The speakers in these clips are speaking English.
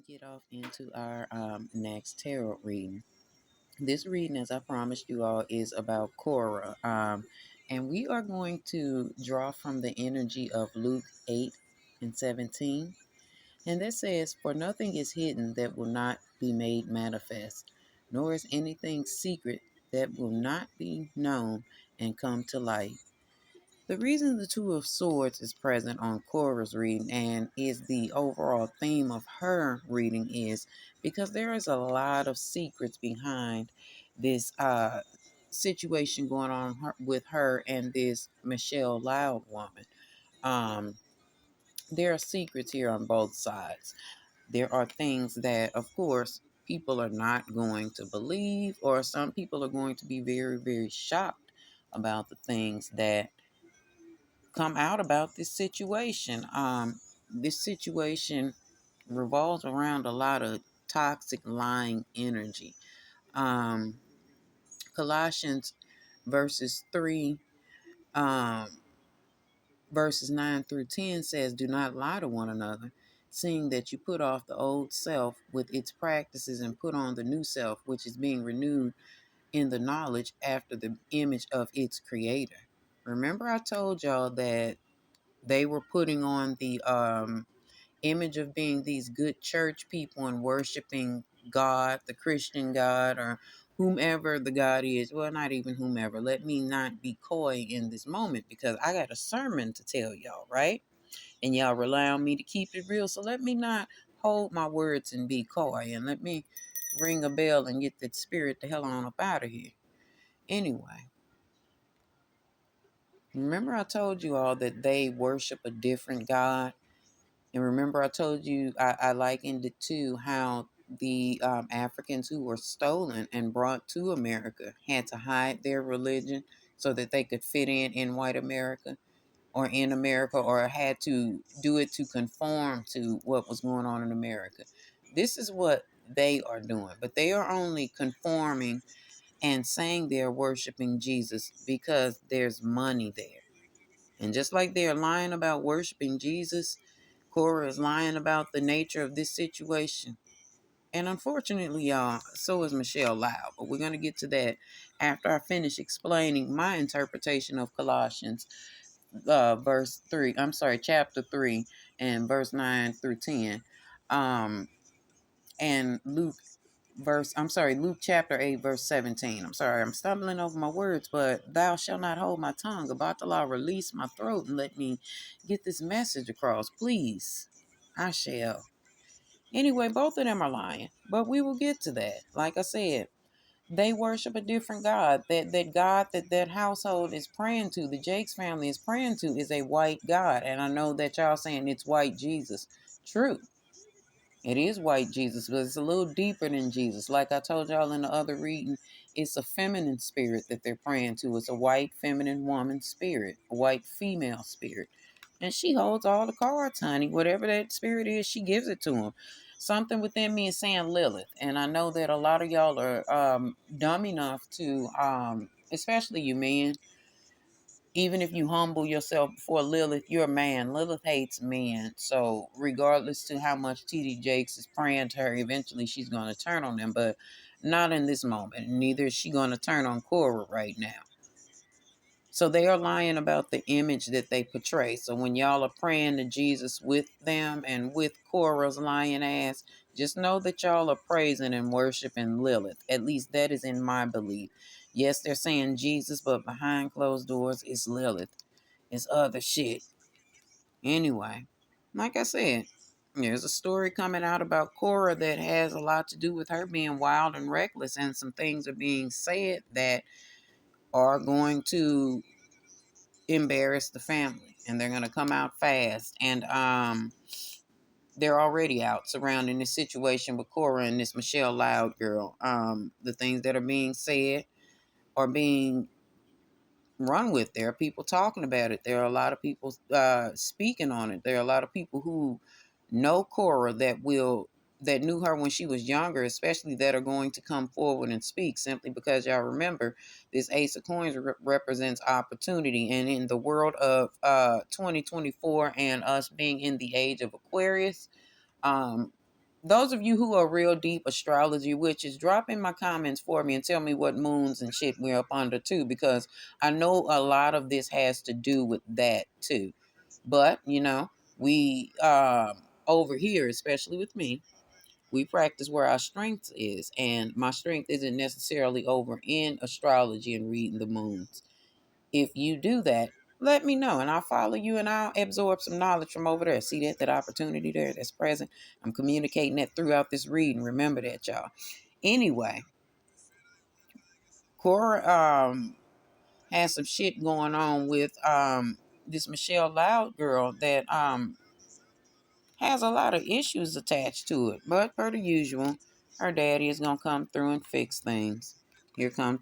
get off into our next tarot reading. This reading, as I promised you all, is about Kora. And we are going to draw from the energy of Luke 8:17. And that says, "For nothing is hidden that will not be made manifest, nor is anything secret that will not be known and come to light." The reason the Two of Swords is present on Cora's reading and is the overall theme of her reading is because there is a lot of secrets behind this situation going on with her and this Michelle Loud woman. Um, there are secrets here on both sides. There are things that, of course, people are not going to believe, or some people are going to be very, very shocked about the things that come out about this situation. This situation revolves around a lot of toxic lying energy. Um, Colossians verses 3, um, verses 9 through 10 says, "Do not lie to one another, seeing that you put off the old self with its practices and put on the new self, which is being renewed in the knowledge after the image of its creator." Remember, I told y'all that they were putting on the image of being these good church people and worshiping God, the Christian God, or whomever the God is. Well, not even whomever. Let me not be coy in this moment because I got a sermon to tell y'all, right? And y'all rely on me to keep it real. So let me not hold my words and be coy. And let me ring a bell and get that spirit the hell on up out of here. Anyway, remember I told you all that they worship a different God. And remember, I told you I likened it to how the Africans who were stolen and brought to America had to hide their religion so that they could fit in white America or in America, or had to do it to conform to what was going on in America. This is what they are doing, but they are only conforming and saying they're worshiping Jesus because there's money there. And just like they're lying about worshiping Jesus, Kora is lying about the nature of this situation. And unfortunately, y'all, so is Michelle Loud. But we're going to get to that after I finish explaining my interpretation of Colossians verse 3. I'm sorry, chapter 3 and verse 9 through 10. And Luke chapter 8, verse 17. I'm sorry, I'm stumbling over my words, but "thou shalt not hold my tongue." About the law, release my throat and let me get this message across, please. I shall. Anyway, both of them are lying, but we will get to that. Like I said, they worship a different God. That God that household is praying to, the Jakes family is praying to, is a white God. And I know that y'all saying it's white Jesus. True. It is white Jesus, but it's a little deeper than Jesus. Like I told y'all in the other reading, it's a feminine spirit that they're praying to. It's a white feminine woman spirit, a white female spirit. And she holds all the cards, honey. Whatever that spirit is, she gives it to them. Something within me is saying Lilith. And I know that a lot of y'all are dumb enough to, especially you men, even if you humble yourself before Lilith, you're a man. Lilith hates men. So regardless to how much TD Jakes is praying to her, eventually she's going to turn on them. But not in this moment. Neither is she going to turn on Kora right now. So they are lying about the image that they portray. So when y'all are praying to Jesus with them and with Kora's lying ass, just know that y'all are praising and worshiping Lilith. At least that is in my belief. Yes, they're saying Jesus, but behind closed doors, it's Lilith. It's other shit. Anyway, like I said, there's a story coming out about Kora that has a lot to do with her being wild and reckless, and some things are being said that are going to embarrass the family, and they're going to come out fast. And they're already out surrounding this situation with Kora and this Michelle Loud girl. The things that are being said are being run with. There are people talking about it. There are a lot of people speaking on it. There are a lot of people who know Kora that knew her when she was younger, especially that are going to come forward and speak, simply because y'all remember this Ace of Coins represents opportunity. And in the world of 2024 and us being in the age of Aquarius, those of you who are real deep astrology witches, drop in my comments for me and tell me what moons and shit we're up under too, because I know a lot of this has to do with that too. But you know, we over here, especially with me, we practice where our strength is, and my strength isn't necessarily over in astrology and reading the moons. If you do that, let me know and I'll follow you and I'll absorb some knowledge from over there. See that opportunity there that's present? I'm communicating that throughout this reading. Remember that, y'all. Anyway, Cora has some shit going on with this Michelle Loud girl that has a lot of issues attached to it. But per the usual, her daddy is gonna come through and fix things. Here comes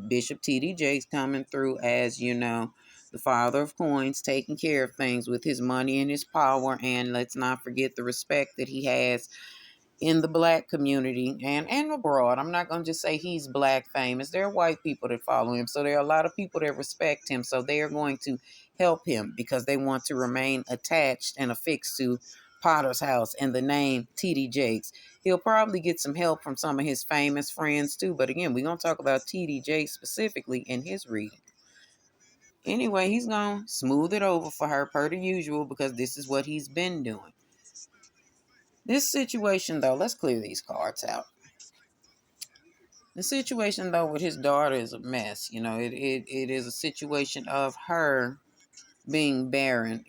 Bishop T.D. Jakes coming through as, you know, the father of coins, taking care of things with his money and his power. And let's not forget the respect that he has in the black community and abroad. I'm not going to just say he's black famous. There are white people that follow him. So there are a lot of people that respect him. So they are going to help him because they want to remain attached and affixed to Potter's house and the name T.D. Jakes. He'll probably get some help from some of his famous friends too. But again, we're going to talk about T.D. Jakes specifically in his reading. Anyway, he's going to smooth it over for her per the usual because this is what he's been doing. This situation, though, let's clear these cards out. The situation, though, with his daughter is a mess. You know, it is a situation of her being barren.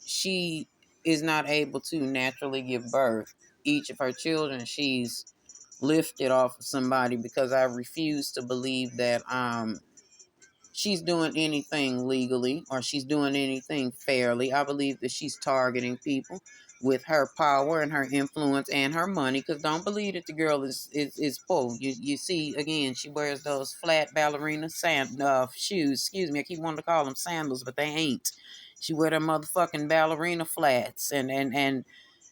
She is not able to naturally give birth. Each of her children, she's lifted off of somebody because I refuse to believe that she's doing anything legally or she's doing anything fairly. I believe that she's targeting people with her power and her influence and her money. Because don't believe that the girl is poor. You see, again, she wears those flat ballerina shoes. Excuse me, I keep wanting to call them sandals, but they ain't. She wear them motherfucking ballerina flats and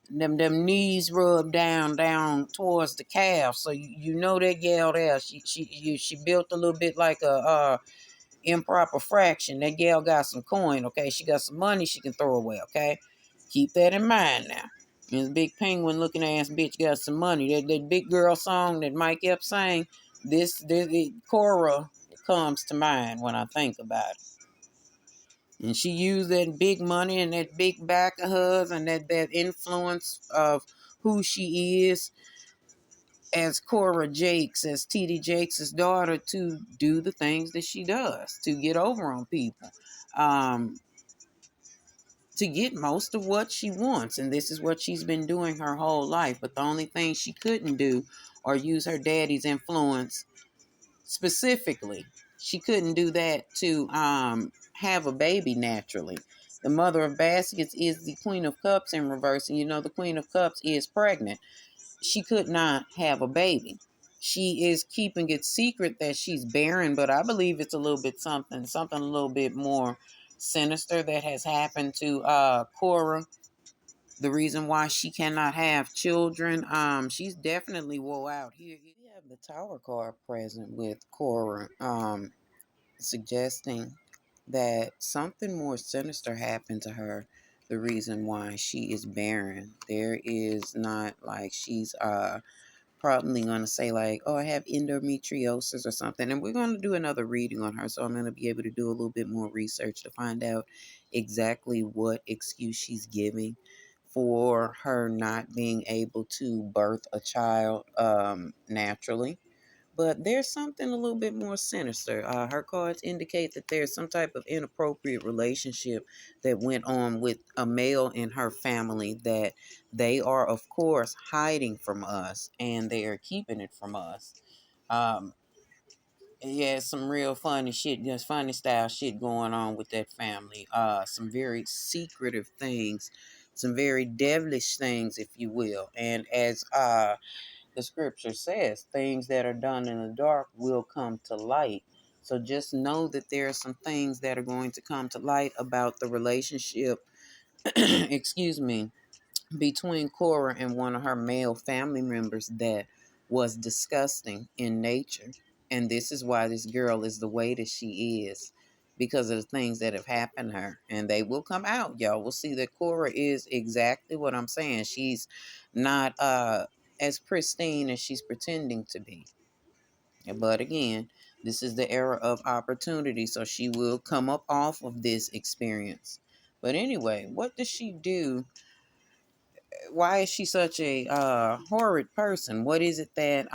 them knees rubbed down towards the calf. So you know that gal there. She built a little bit like a improper fraction. That gal got some coin, okay? She got some money she can throw away, okay? Keep that in mind now. And this big penguin looking ass bitch got some money. That big girl song that Mike kept saying, this Kora comes to mind when I think about it. And she used that big money and that big back of hers and that influence of who she is as Kora Jakes, as T.D. Jakes' daughter, to do the things that she does, to get over on people, to get most of what she wants. And this is what she's been doing her whole life. But the only thing she couldn't do or use her daddy's influence specifically, she couldn't do that to have a baby naturally. The mother of baskets is the Queen of Cups in reverse. And you know the Queen of Cups is pregnant. She could not have a baby. She is keeping it secret that she's barren, but I believe it's a little bit something a little bit more sinister that has happened to Kora. The reason why she cannot have children, she's definitely woe out. Here we have the Tower card present with Kora, suggesting that something more sinister happened to her. The reason why she is barren, there is not like she's probably going to say like, oh, I have endometriosis or something. And we're going to do another reading on her. So I'm going to be able to do a little bit more research to find out exactly what excuse she's giving for her not being able to birth a child naturally. But there's something a little bit more sinister. Her cards indicate that there's some type of inappropriate relationship that went on with a male in her family that they are, of course, hiding from us and they are keeping it from us. Um, yeah, some real funny shit, just funny style shit going on with that family. Some very secretive things, some very devilish things, if you will. And as the scripture says, things that are done in the dark will come to light. So just know that there are some things that are going to come to light about the relationship, excuse me, between Cora and one of her male family members that was disgusting in nature. And this is why this girl is the way that she is. because of the things that have happened to her. And they will come out. Y'all will see that Kora is exactly what I'm saying. She's not as pristine as she's pretending to be. But again, this is the era of opportunity, so she will come up off of this experience. But anyway, what does she do? Why is she such a horrid person? What is it that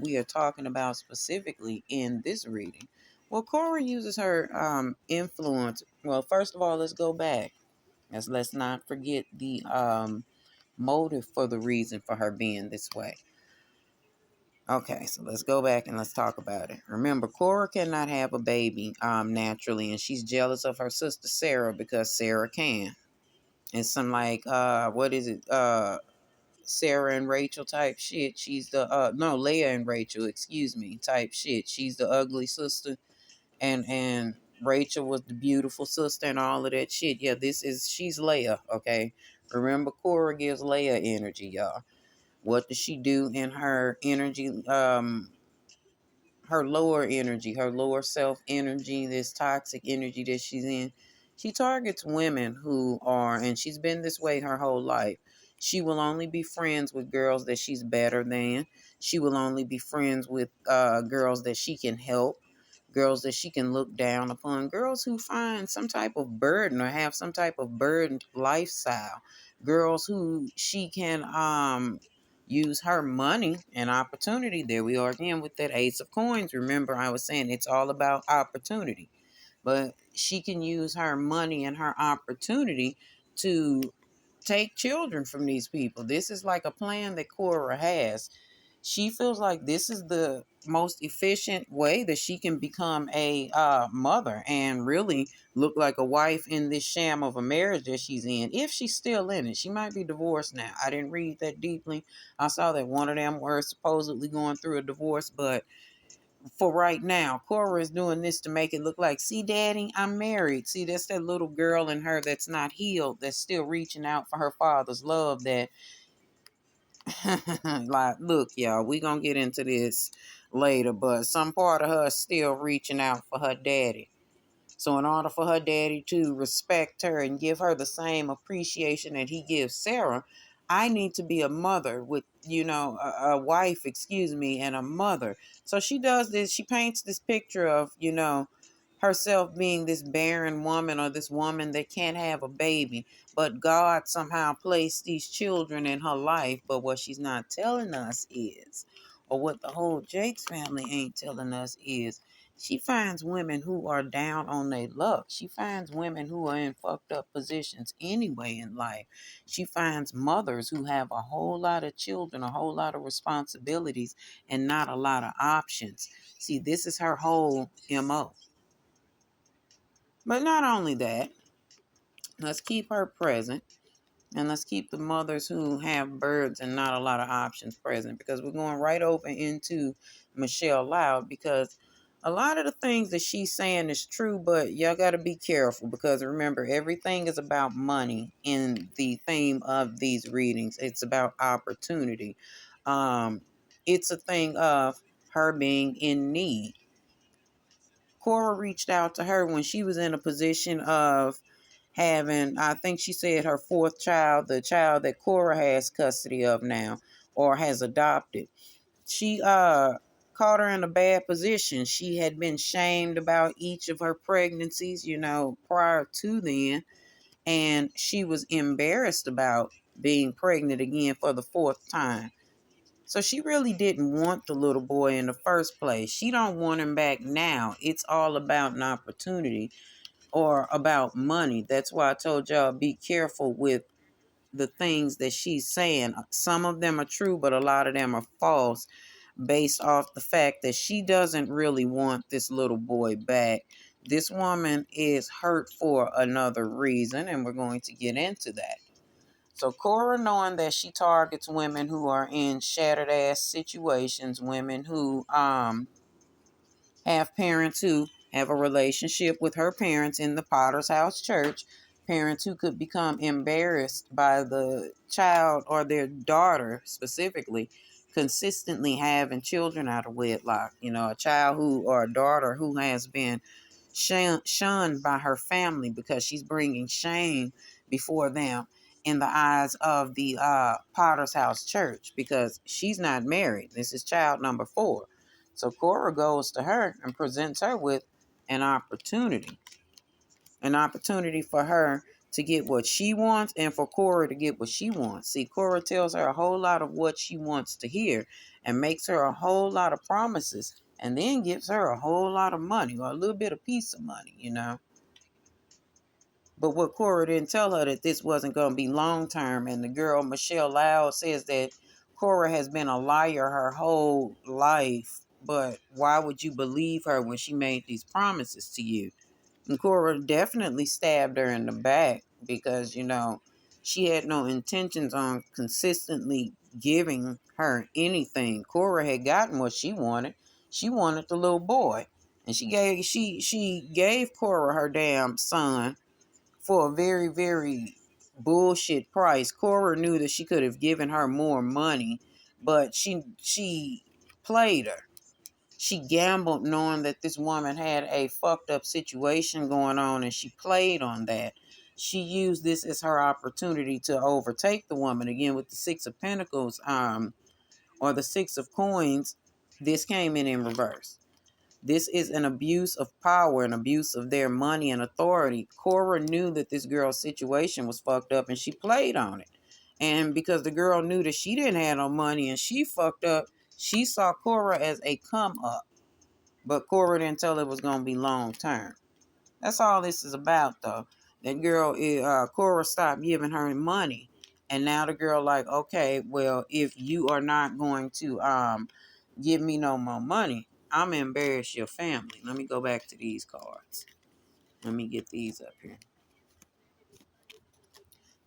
we are talking about specifically in this reading? Well, Kora uses her influence. Well, first of all, let's go back. Let's not forget the motive for the reason for her being this way. Okay, so let's go back and let's talk about it. Remember, Kora cannot have a baby naturally, and she's jealous of her sister Sarah because Sarah can. It's some like what is it? Sarah and Rachel type shit. She's the no, Leah and Rachel, excuse me, type shit. She's the ugly sister and Rachel was the beautiful sister and all of that shit. Yeah, she's Leah, okay? Remember, Kora gives Leah energy, y'all. What does she do in her energy? Her lower energy, her lower self energy, this toxic energy that she's in. She targets women who are, and she's been this way her whole life. She will only be friends with girls that she's better than. She will only be friends with girls that she can help, girls that she can look down upon, girls who find some type of burden or have some type of burdened lifestyle, girls who she can use her money and opportunity. There we are again with that Ace of Coins. Remember, I was saying it's all about opportunity. But she can use her money and her opportunity to take children from these people. This is like a plan that Kora has. She feels like this is the most efficient way that she can become a mother and really look like a wife in this sham of a marriage that she's in. If she's still in it, she might be divorced now. I didn't read that deeply. I saw that one of them were supposedly going through a divorce, but for right now, Kora is doing this to make it look like, see, Daddy, I'm married. See, that's that little girl in her that's not healed, that's still reaching out for her father's love. That, like, look, y'all, we gonna get into this later, but some part of her is still reaching out for her daddy. So in order for her daddy to respect her and give her the same appreciation that he gives Sarah, I need to be a mother with, a wife, excuse me, and a mother. So she does this, she paints this picture of, herself being this barren woman or this woman that can't have a baby, but God somehow placed these children in her life. But what she's not telling us is, or what the whole Jakes family ain't telling us is, she finds women who are down on their luck. She finds women who are in fucked up positions anyway in life. She finds mothers who have a whole lot of children, a whole lot of responsibilities, and not a lot of options. See, this is her whole MO. But not only that, let's keep her present. And let's keep the mothers who have birds and not a lot of options present, because we're going right over into Michelle Loud, because a lot of the things that she's saying is true, but y'all got to be careful, because remember, everything is about money in the theme of these readings. It's about opportunity. It's a thing of her being in need. Kora reached out to her when she was in a position of having, I think she said, her fourth child, the child that Kora has custody of now or has adopted. She caught her in a bad position. She had been shamed about each of her pregnancies, prior to then, and she was embarrassed about being pregnant again for the fourth time. So she really didn't want the little boy in the first place. She don't want him back now. It's all about an opportunity or about money. That's why I told y'all, be careful with the things that she's saying. Some of them are true, but a lot of them are false, based off the fact that she doesn't really want this little boy back. This woman is hurt for another reason, and we're going to get into that. So Kora, knowing that she targets women who are in shattered ass situations, women who have parents who have a relationship with her parents in the Potter's House Church, parents who could become embarrassed by the child or their daughter specifically consistently having children out of wedlock. A child who, or a daughter who has been shunned by her family because she's bringing shame before them in the eyes of the Potter's House Church because she's not married. This is child number 4. So Kora goes to her and presents her with an opportunity. An opportunity for her to get what she wants and for Kora to get what she wants. See, Kora tells her a whole lot of what she wants to hear and makes her a whole lot of promises and then gives her a whole lot of money or a little bit of piece of money, you know. But what Kora didn't tell her that this wasn't going to be long term. And the girl, Michelle Loud, says that Kora has been a liar her whole life. But why would you believe her when she made these promises to you? And Kora definitely stabbed her in the back because, you know, she had no intentions on consistently giving her anything. Kora had gotten what she wanted. She wanted the little boy. And she gave Kora her damn son for a very, very bullshit price. Kora knew that she could have given her more money, but she played her. She gambled knowing that this woman had a fucked up situation going on and she played on that. She used this as her opportunity to overtake the woman. Again, with the 6 of Pentacles, or the 6 of Coins, this came in reverse. This is an abuse of power, an abuse of their money and authority. Kora knew that this girl's situation was fucked up and she played on it. And because the girl knew that she didn't have no money and she fucked up, she saw Kora as a come up. But Kora didn't tell it was going to be long term. That's all this is about, though. That girl, Kora stopped giving her money. And now the girl like, okay, well, if you are not going to give me no more money, I'm going to embarrass your family. Let me go back to these cards. Let me get these up here.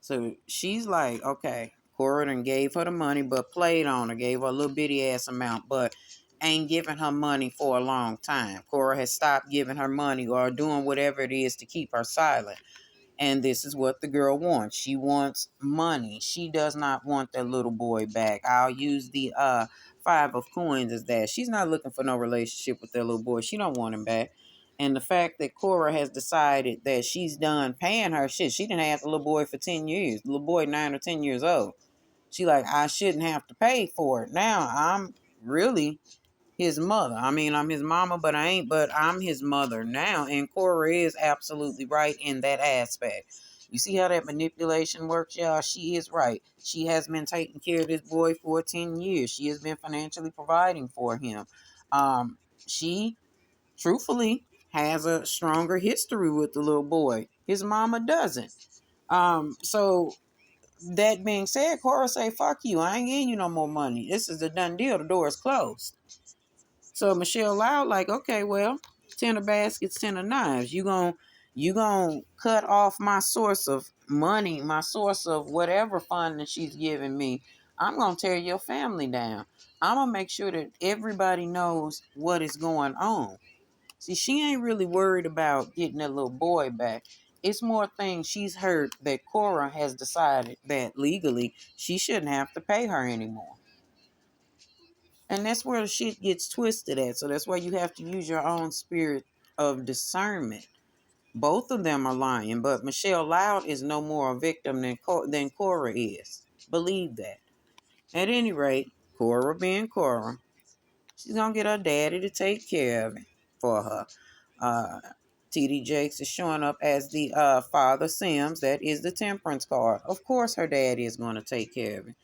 So she's like, okay, Kora done gave her the money, but played on her, gave her a little bitty ass amount, but ain't giving her money for a long time. Kora has stopped giving her money or doing whatever it is to keep her silent. And this is what the girl wants. She wants money. She does not want that little boy back. I'll use the 5 of Coins as that. She's not looking for no relationship with that little boy. She don't want him back. And the fact that Kora has decided that she's done paying her shit. She didn't have the little boy for 10 years. The little boy 9 or 10 years old. She like, I shouldn't have to pay for it. Now I'm really his mother. I mean, I'm his mama, but I'm his mother now. And Kora is absolutely right in that aspect. You see how that manipulation works, y'all? She is right. She has been taking care of this boy for 10 years. She has been financially providing for him. She, truthfully, has a stronger history with the little boy. His mama doesn't. So that being said, Kora say, fuck you. I ain't getting you no more money. This is a done deal. The door is closed. So Michelle Loud like, okay, well, 10 of baskets, 10 of knives. You gon' cut off my source of money, my source of whatever funding she's giving me. I'm gonna tear your family down. I'm gonna make sure that everybody knows what is going on. See, she ain't really worried about getting that little boy back. It's more things she's heard that Kora has decided that legally she shouldn't have to pay her anymore. And that's where the shit gets twisted at. So that's why you have to use your own spirit of discernment. Both of them are lying, but Michelle Loud is no more a victim than Kora is. Believe that. At any rate, Kora being Kora, she's going to get her daddy to take care of it for her. TD Jakes is showing up as the Father Sims. That is the Temperance card. Of course her daddy is going to take care of it.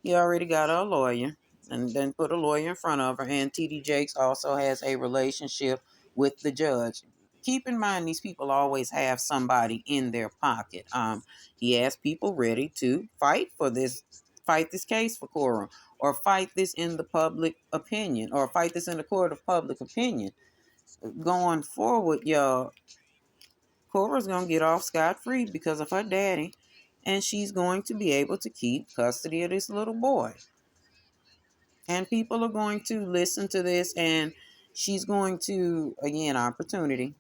He already got her a lawyer and then put a lawyer in front of her. And TD Jakes also has a relationship with the judge. Keep in mind, these people always have somebody in their pocket. He has people ready to fight this case for Kora, or fight this in the public opinion, or fight this in the court of public opinion. Going forward, y'all, Kora's going to get off scot-free because of her daddy, and she's going to be able to keep custody of this little boy. And people are going to listen to this, and she's going to, again, opportunity.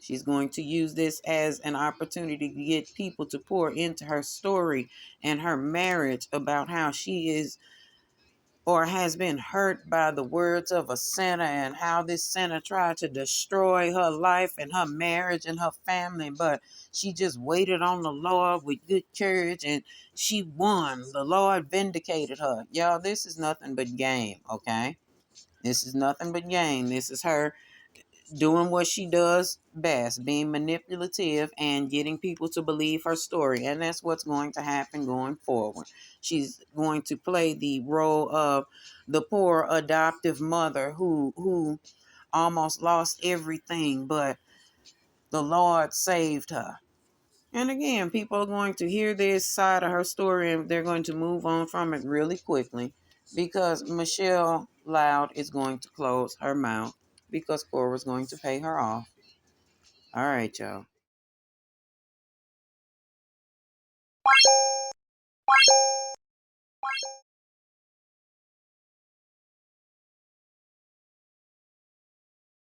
She's going to use this as an opportunity to get people to pour into her story and her marriage about how she is or has been hurt by the words of a sinner and how this sinner tried to destroy her life and her marriage and her family, but she just waited on the Lord with good courage and she won. The Lord vindicated her. Y'all, this is nothing but game, okay? This is nothing but game. This is her doing what she does best, being manipulative and getting people to believe her story. And that's what's going to happen going forward. She's going to play the role of the poor adoptive mother who almost lost everything, but the Lord saved her. And again, people are going to hear this side of her story and they're going to move on from it really quickly because Michelle Loud is going to close her mouth because Cora is going to pay her off. All right, y'all.